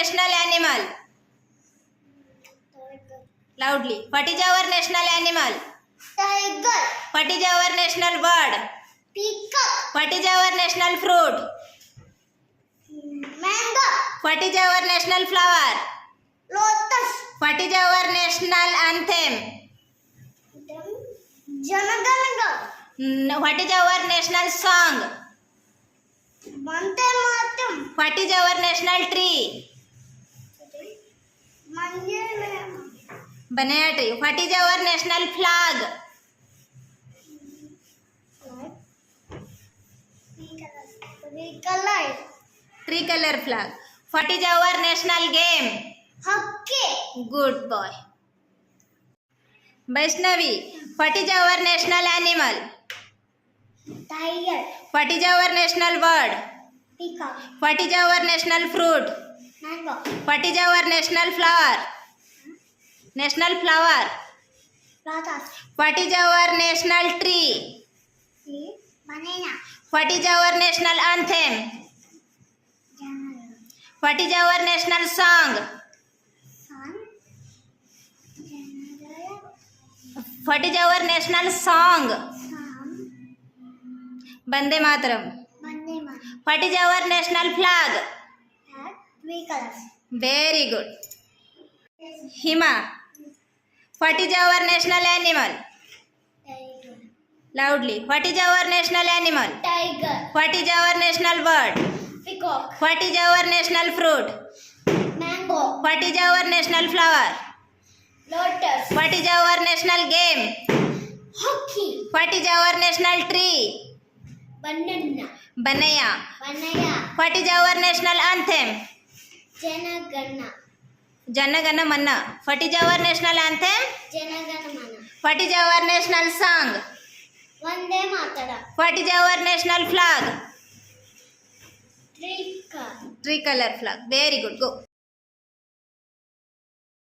national animal? Loudly. What is our national animal? Tiger. What is our national bird? Peacock. What is our national fruit? Mango. What is our national flower? Lotus. What is our national anthem? Janaganaga. What is our national song? Vande Mataram. What is our national tree? Banana tree. What is our national flag? Tricolor flag. What is our national game? Hockey. Good boy. Vaishnavi. What is our national animal? Tiger. What is our national bird? Peacock. What is our national fruit? Mango. What is our national flower? National flower. Lotus. What is our national tree? Banana. What is our national anthem? What is our national song? Sun. What is our national song? Sun. Vande Mataram. Vande Mataram. What is our national flag? Had 3 colors. Very good. Hima. What is our national animal? Tiger. Loudly. What is our national animal? Tiger. What is our national bird? Peacock. What is our national fruit? Mango. What is our national flower? Lotus. What is our national game? Hockey. What is our national tree? Banana. Banaya. Banana. What is our national anthem? Janagana. Janagana Manna. What is our national anthem? Janaganamana. What is our national song? Vande Mataram. What is our national flag? Tricolor. Tricolor flag. Very good. Go.